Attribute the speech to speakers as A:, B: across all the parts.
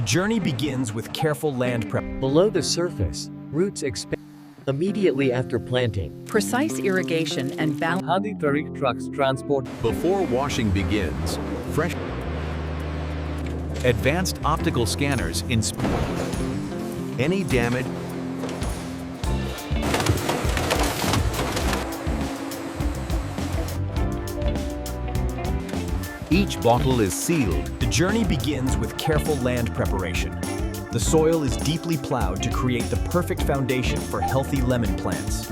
A: journey begins with careful land prep.
B: Below the surface, roots expand immediately after planting.
C: Precise irrigation and balance.
B: Hadi Tariq trucks transport.
D: Before washing begins, advanced optical scanners inspect any damage. Each bottle is sealed.
A: The journey begins with careful land preparation. The soil is deeply plowed to create the perfect foundation for healthy lemon plants.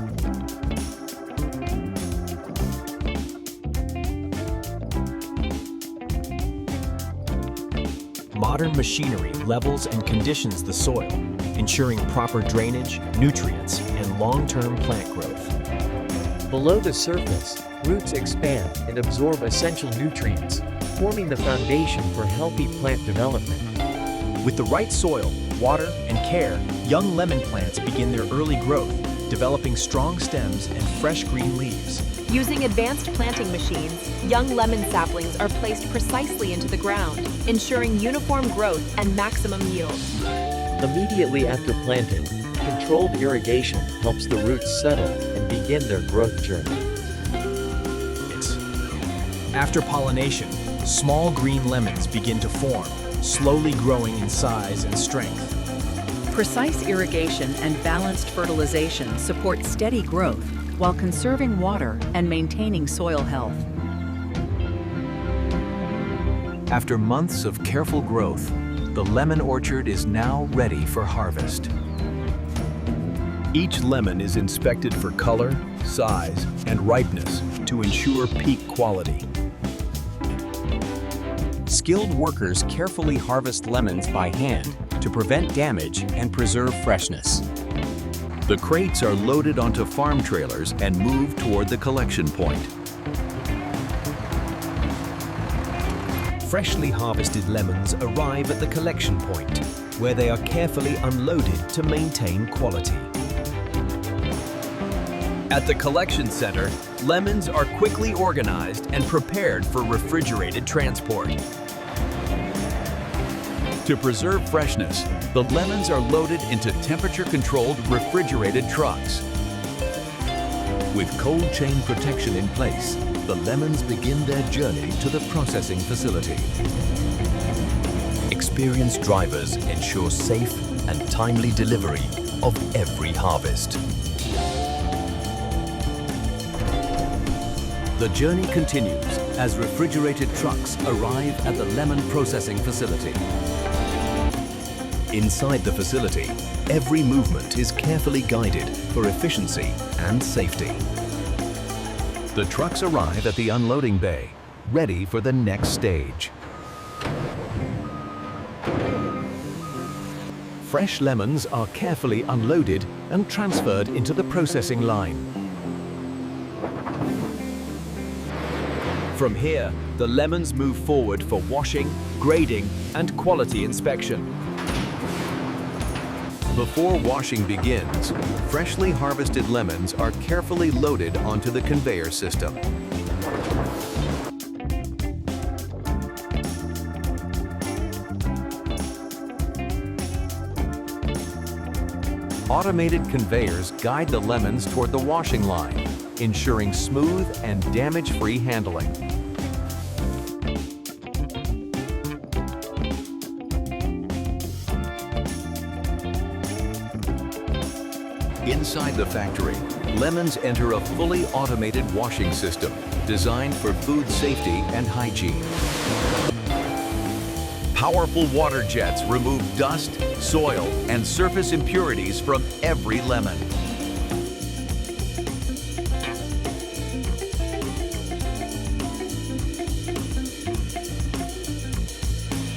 A: Modern machinery levels and conditions the soil, ensuring proper drainage, nutrients, and long-term plant growth.
B: Below the surface, roots expand and absorb essential nutrients, forming the foundation for healthy plant development.
A: With the right soil, water, and care, young lemon plants begin their early growth, developing strong stems and fresh green leaves.
E: Using advanced planting machines, young lemon saplings are placed precisely into the ground, ensuring uniform growth and maximum yield.
B: Immediately after planting, controlled irrigation helps the roots settle and begin their growth journey.
A: After pollination, small green lemons begin to form, slowly growing in size and strength.
C: Precise irrigation and balanced fertilization support steady growth while conserving water and maintaining soil health.
D: After months of careful growth, the lemon orchard is now ready for harvest. Each lemon is inspected for color, size, and ripeness to ensure peak quality.
F: Skilled workers carefully harvest lemons by hand to prevent damage and preserve freshness.
D: The crates are loaded onto farm trailers and moved toward the collection point.
A: Freshly harvested lemons arrive at the collection point, where they are carefully unloaded to maintain quality. At the collection center, lemons are quickly organized and prepared for refrigerated transport.
D: To preserve freshness, the lemons are loaded into temperature-controlled refrigerated trucks. With cold chain protection in place, the lemons begin their journey to the processing facility. Experienced drivers ensure safe and timely delivery of every harvest. The journey continues as refrigerated trucks arrive at the lemon processing facility. Inside the facility, every movement is carefully guided for efficiency and safety. The trucks arrive at the unloading bay, ready for the next stage. Fresh lemons are carefully unloaded and transferred into the processing line. From here, the lemons move forward for washing, grading, and quality inspection. Before washing begins, freshly harvested lemons are carefully loaded onto the conveyor system. Automated conveyors guide the lemons toward the washing line, ensuring smooth and damage-free handling. Inside the factory, lemons enter a fully automated washing system designed for food safety and hygiene. Powerful water jets remove dust, soil, and surface impurities from every lemon.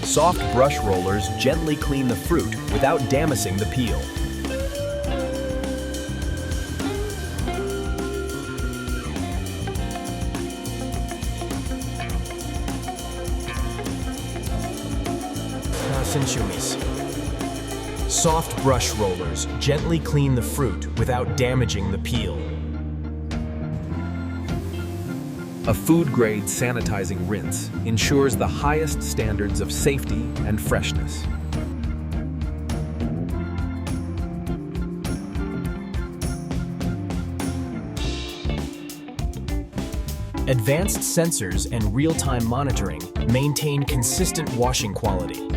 A: Soft brush rollers gently clean the fruit without damaging the peel. Jouice. Soft brush rollers gently clean the fruit without damaging the peel. A food-grade sanitizing rinse ensures the highest standards of safety and freshness. Advanced sensors and real-time monitoring maintain consistent washing quality.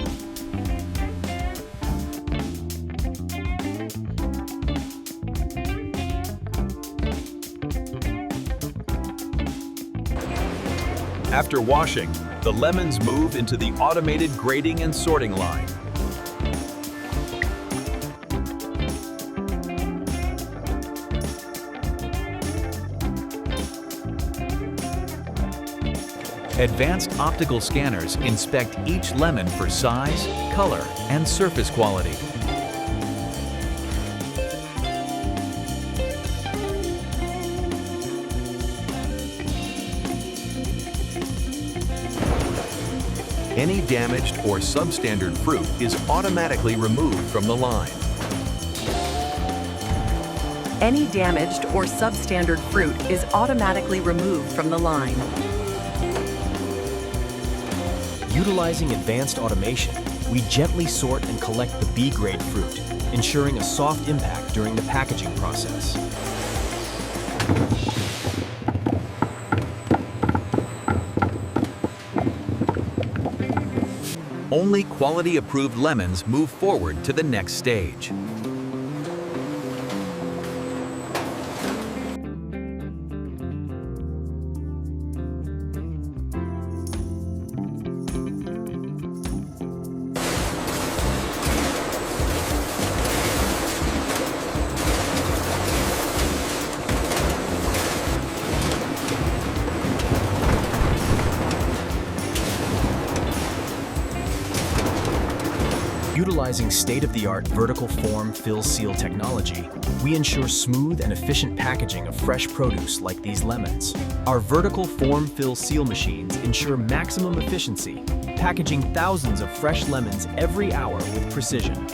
D: After washing, the lemons move into the automated grading and sorting line. Advanced optical scanners inspect each lemon for size, color, and surface quality. Any damaged or substandard fruit is automatically removed from the line.
C: Any damaged or substandard fruit is automatically removed from the line.
A: Utilizing advanced automation, we gently sort and collect the B-grade fruit, ensuring a soft impact during the packaging process.
D: Only quality-approved lemons move forward to the next stage.
A: Utilizing state-of-the-art vertical form fill seal technology, we ensure smooth and efficient packaging of fresh produce like these lemons. Our vertical form fill seal machines ensure maximum efficiency, packaging thousands of fresh lemons every hour with precision.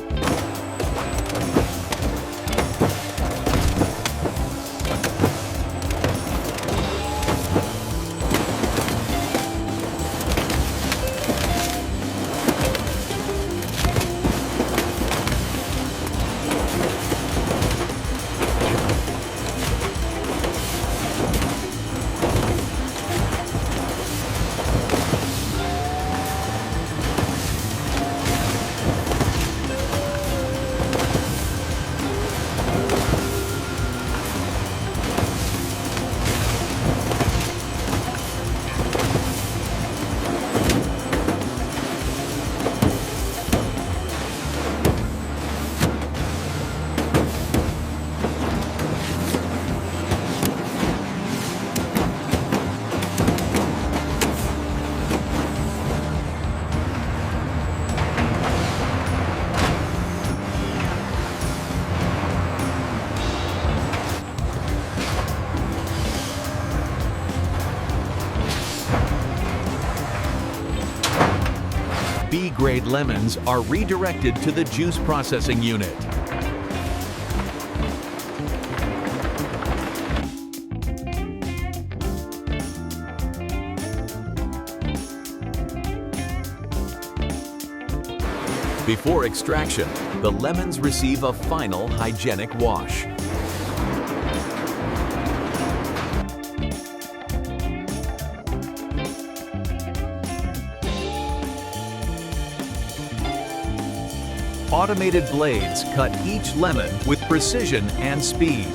D: B-grade lemons are redirected to the juice processing unit. Before extraction, the lemons receive a final hygienic wash. Automated blades cut each lemon with precision and speed.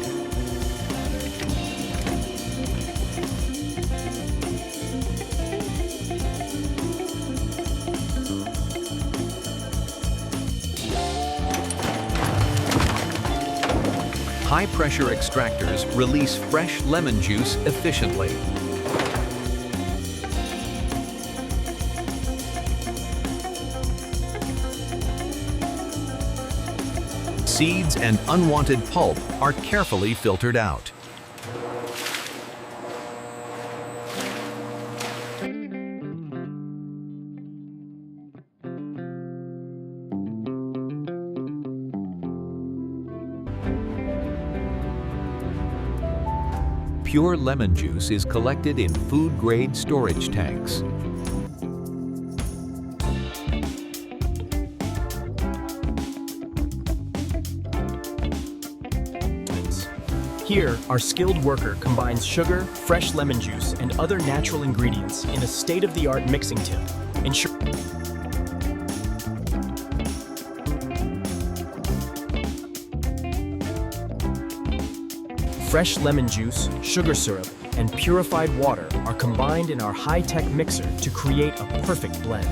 D: High-pressure extractors release fresh lemon juice efficiently. Seeds and unwanted pulp are carefully filtered out. Pure lemon juice is collected in food-grade storage tanks.
A: Here, our skilled worker combines sugar, fresh lemon juice, and other natural ingredients in a state-of-the-art mixing tip. Fresh lemon juice, sugar syrup, and purified water are combined in our high-tech mixer to create a perfect blend.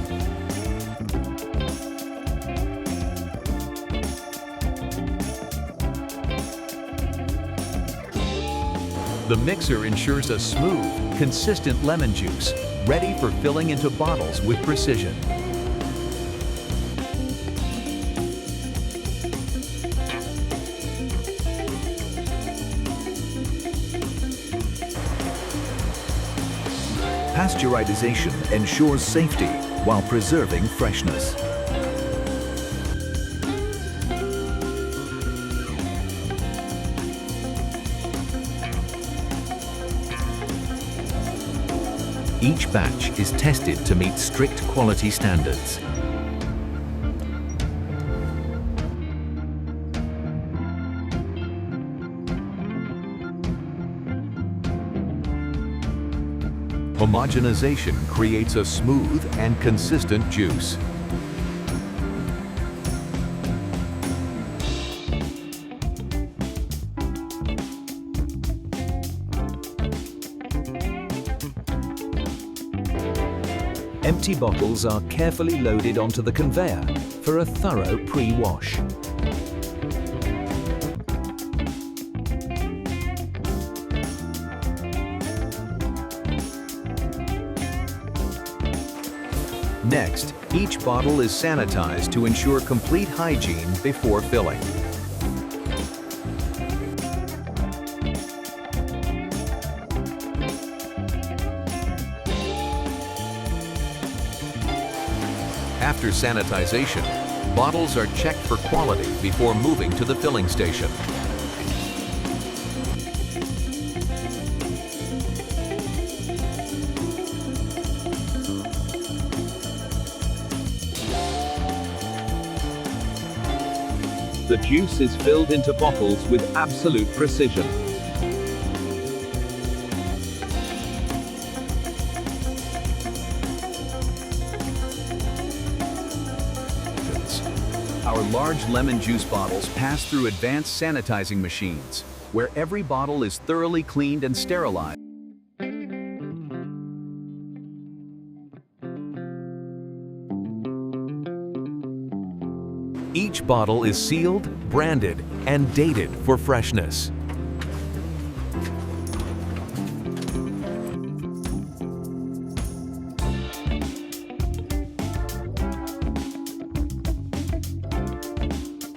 D: The mixer ensures a smooth, consistent lemon juice, ready for filling into bottles with precision. Pasteurization ensures safety while preserving freshness. Each batch is tested to meet strict quality standards. Homogenization creates a smooth and consistent juice. Empty bottles are carefully loaded onto the conveyor for a thorough pre-wash. Next, each bottle is sanitized to ensure complete hygiene before filling. After sanitization, bottles are checked for quality before moving to the filling station. The juice is filled into bottles with absolute precision. Our large lemon juice bottles pass through advanced sanitizing machines, where every bottle is thoroughly cleaned and sterilized. Each bottle is sealed, branded, and dated for freshness.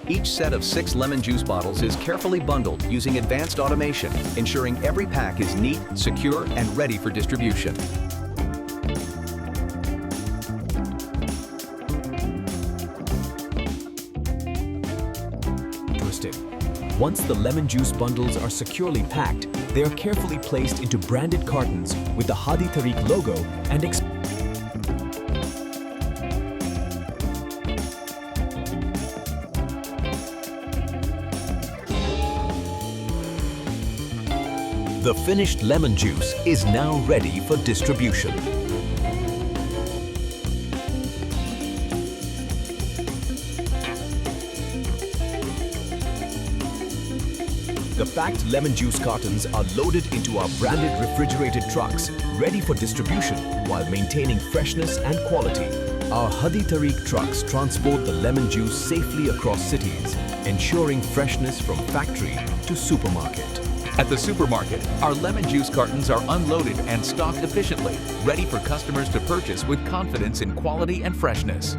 D: Each set of 6 lemon juice bottles is carefully bundled using advanced automation, ensuring every pack is neat, secure, and ready for distribution. Once the lemon juice bundles are securely packed, they are carefully placed into branded cartons with the Hadi Tariq logo and the finished lemon juice is now ready for distribution. The packed lemon juice cartons are loaded into our branded refrigerated trucks, ready for distribution while maintaining freshness and quality. Our Hadi Tariq trucks transport the lemon juice safely across cities, ensuring freshness from factory to supermarket. At the supermarket, our lemon juice cartons are unloaded and stocked efficiently, ready for customers to purchase with confidence in quality and freshness.